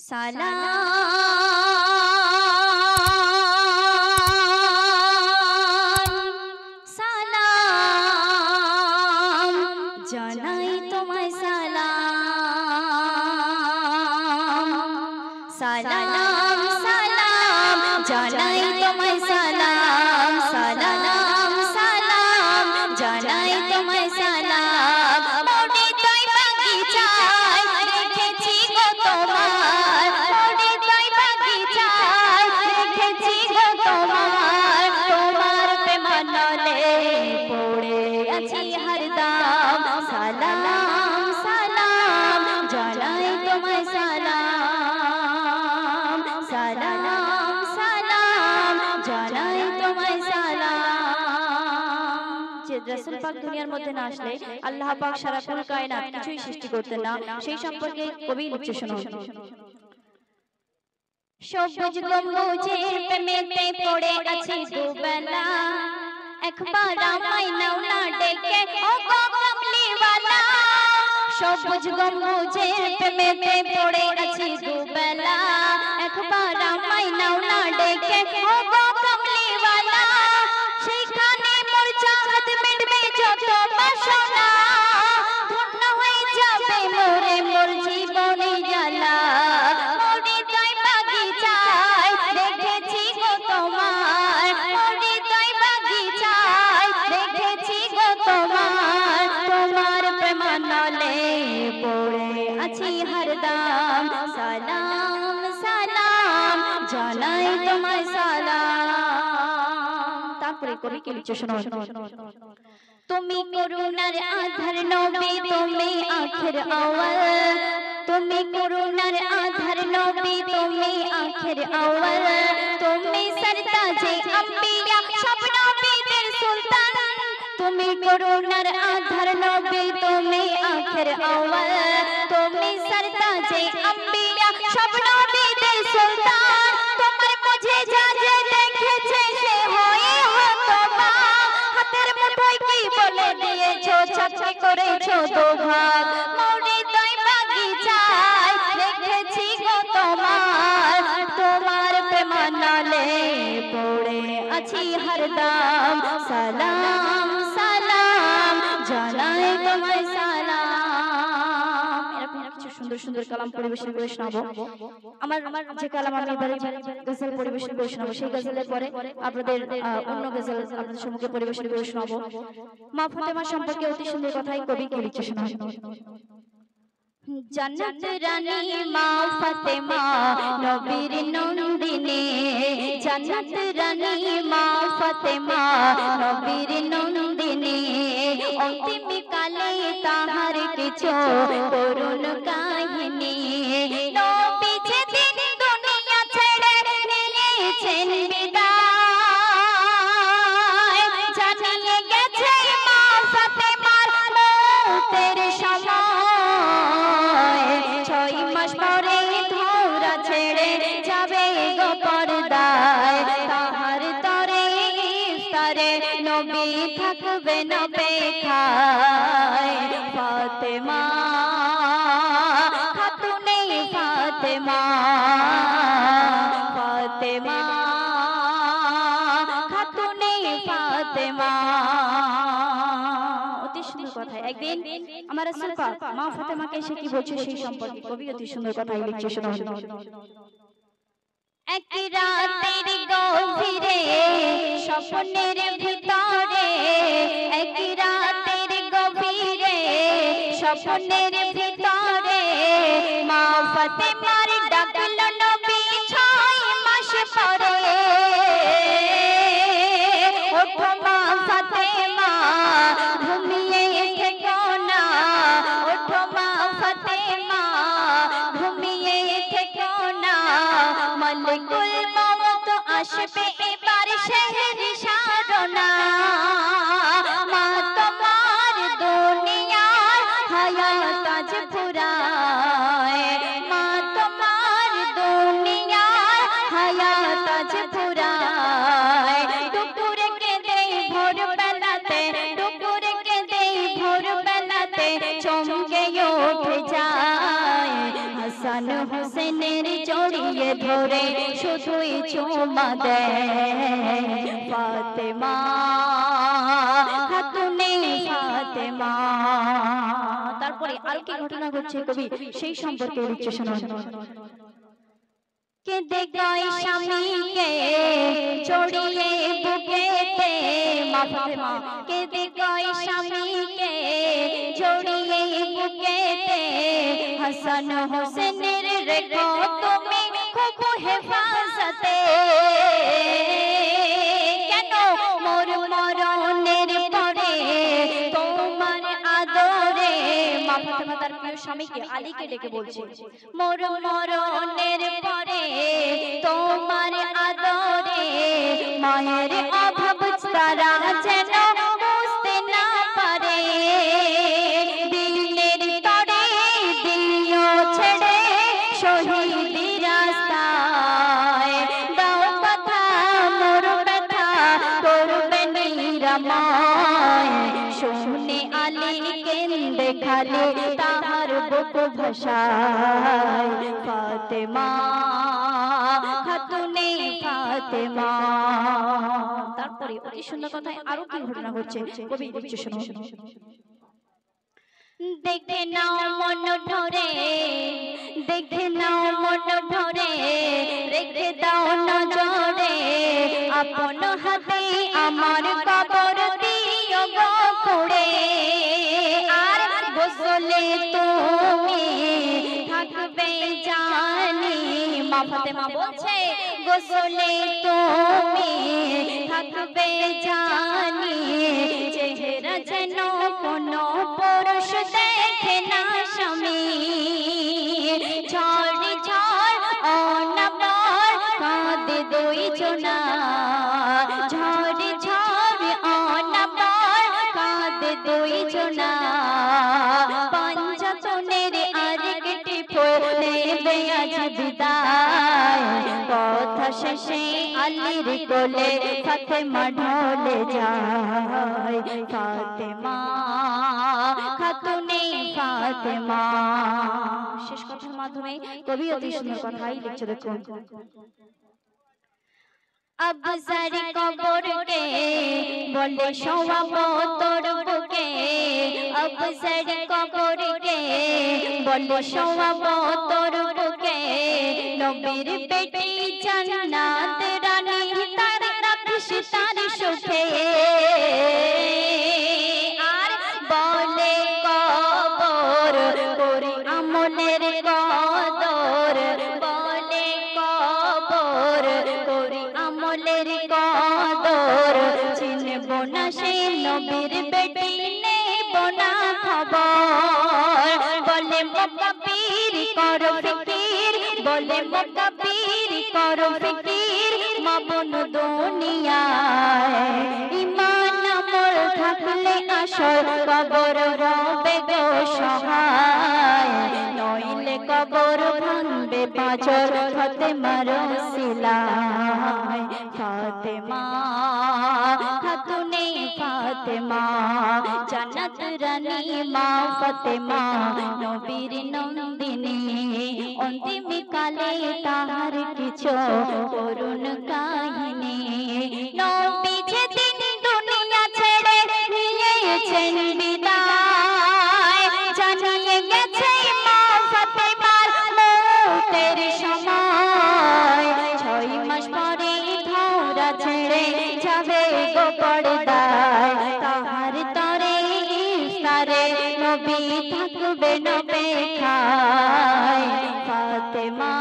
সালাম সালাম জানাই তোমায় সালাম সালাম সালাম জানাই তোমায় সালাম সালাম সালাম জানাই তোমায় সালাম মোরে তোই বাগিচায় রেখেছি গো তোমার মোরে তোই বাগিচায় রেখেছি গো তোমার তোমার প্রেমানলে পড়ে আছি হরদম সালাম সালাম জানাই তোমায় সালাম সালাম সালাম জানাই তোমায় সালাম। যে রাসূল পাক দুনিয়ার মধ্যে না আসলে আল্লাহ পাক সারা কুল কায়নাত কিছুই সৃষ্টি করতেন না, সেই সম্পর্কে কবি লিখছে শোনো। সবুজ গম্বুজের প্রেমেতে পড়ে আছি দুবেলা একবার আমায় নাও না ডেকে ও গো কমলিওয়ালা সবুজ গম্বুজের প্রেমেতে পড়ে আছি দুবেলা একবার আমায় নাও না ডেকে ও গো কমলিওয়ালা সেইখানে মোর চাঁদ মিটবে যত বাসনা ধন্য হয়ে যাবে মোরে মোর জীবনে জ্বালা মোরে তোই বাগিচায় রেখেছি গো তোমার মোরে তোই বাগিচায় রেখেছি গো তোমার তোমার প্রেমানলে পড়ে আছি হরদম সালাম সালাম জানাই তোমায় সালাম। তারপরে কবি কি লিখছে শোনো। তুমি করুণার আধার নবী তুমি আখির আওয়াল তুমি করুণার আধার নবী তুমি আখির আওয়াল তুমি সরতাজে আম্বিয়া সব নবীদের সুলতান তুমি করুণার আধার নবী তুমি আখির আওয়াল তুমি সরতাজে আম্বিয়া সব নবীদের সুলতান তোমার মুঝে যা যে দেখেছে সে হয়ে হতবা হাতের মুঠোয় কি বলে দিয়েছো চাকরি করেছো দুভাগ মোরে তোই বাগিচায় রেখেছি গো তোমার তোমার প্রেমানলে পড়ে আছি হরদম সালাম সালাম জানাই তোমায় সালাম। এরকম কিছু সুন্দর সুন্দর কালাম পরিবেশন করে শোনাবো। আমার যে কালাম আমি এবারে গজল পরিবেশন করে শোনাবো সেই গজলের পরে আপনাদের অন্য গজল আপনাদের সম্মুখে পরিবেশন করে শোনাবো। মা ফাতেমা সম্পর্কে অতি সুন্দর কথাই কবি কে লিখছে শোনাবো। জান্নাত রানী মা ফাতেমা নবীর নন্দিনী জান্নাত রানী মা ফাতেমা নবীর নন্দিনী অন্তিম কালে তাহার কিছু করুণ কাহিনী নবী যেদিন দুনিয়া ছেড়ে নিয়েছেন বিদায় জানিয়ে গেছে মা ফাতেমার মৌতের সময় 6 মাস পরে ধরা ছেড়ে যাবে গো পর্দায় তাহার তরে ইফতারে নবী থাকবেন অপেক্ষায় ফাতেমা খাতুনে ফাতেমা ফাতেমা খাতুনে ফাতেমা। অতি সুন্দর কথা। একদিন আমার রাসূল পাক মা ফাতেমাকে এসে কি বলছে সেই সম্পর্কে কবি অতি সুন্দর কথাই লিখছে শোনো। এক রাতের গভীরে স্বপ্নের ভিতরে এক রাতের গভীরে স্বপ্নের ভিতরে মা ফাতেমার ডাকলো নবী 6 মাস পরে ওঠো মা ফাতেমা ঘুমিয়ে থেকো না ওঠো মা ফাতেমা ঘুমিয়ে থেকো না মালিকুল মওত আসবে এবার শেহর সারনা মা তোমার দুনিয়ার হায়াত আজ ফুরায় মা তোমার দুনিয়ার হায়াত আজ ফুরায় দুপুরে কেঁদে ভোর বেলাতে দুপুরে কেঁদে ভোর বেলাতে চমকে উঠে যায় হাসান হোসেনের জড়িয়ে ধরে শুধুই চুমা দেয় ফাতেমা খাতুনে ফাতেমা। তারপরে আর কি ঘটনা ঘটছে কবি সেই সম্পর্কে লিখছে শুনুন। কেঁদে গায় স্বামীকে জড়িয়ে বুকেতে মা ফাতেমা, কেঁদে গায় স্বামীকে জড়িয়ে বুকেতে হাসান হোসেনের রেখো তুমি খুব হেফাজতে। কেন মোর মরণের পরে তোমার আদরে, মা ফাতেমা তার প্রিয় স্বামীকে আলীকে ডেকে বলছে মোর মরণের পরে তোমার আদরে মায়ের অভাব তারা যেন বুঝতে না পারে। দিনের তরে দিও ছেড়ে শহীদি রাস্তায়, দাও কথা মোর ব্যথা করবে নিরাময়। শুনে আলী কেন্দে খালি তাহার বুক ভাষায় ফাতেমা খাতুনে ফাতেমা। তারপরে অতি সুন্দর কথায় আরো কি ঘটনা ঘটছে কবি লিখছে শুনুন। দেখে নাও মন ভরে, দেখে নাও মন ভরে, রেখে দাও নজরে আপন হাতে আমার কবর দিও গো খুঁড়ে। আর গোসলে তুমি থাকবে জানি, মা ফাতেমা বলছে গোসলে তুমি থাকবে জানি, চেহারা যেন কোনো পুরুষ দেখে না স্বামী। ঝড় ঝড় অনাবর কাঁদে দুই জনা, ঝড় ঝড় অনাবর কাঁদে দুই জনা। পঞ্চতনের আরেকটি ফুল নেবে আজ বিদায়, কথা শেষে আলীর কোলে ফাতেমা ঢলে যায় ফাতেমা খাতুনে ফাতেমা। শেষ কথার মাধ্যমে কবি অতি সুন্দর কথাই লিখছে দেখুন। আবজার কবরকে বলে শোয়াবো তোর বুকে, আবজার কবরকে বলে শোয়াবো তোর বুকে। নবীর বেটি জান্নাত রানী তার নাফিস তার সুখে। আর বলে কবর করি আমলের কদর, বলে কবর করি আমলের কদর। চিনব না সে নবীর বেটি নেব না খবর, বলে মুকাব্বির করো ফিকির, বলে মুকাব্বির করো ফিকির। মাবন দুনিয়ায় ঈমান আমল থাকলে আসল কবর রবে গো সহায়, নইলে কবর ভাঙবে পাঁচর ফাতেমার সিলায় ফাতেমা খাতুনে ফাতেমা। জান্নাত রানী মা ফাতেমা নবীর নন্দিনী, অন্তিম কালে তাহার কিছু করুণ কাহিনী। নবী যেদিন দুনিয়া ছেড়ে নিয়েছেন বিদায়, জানিয়ে গেছে মা ফাতেমার মৌতের সময়। 6 মাস পরে ধরা ছেড়ে যাবে গো পর্দায়, তাহার তরে ইফতারে নবী থাকবে নবে খায় ফাতেমা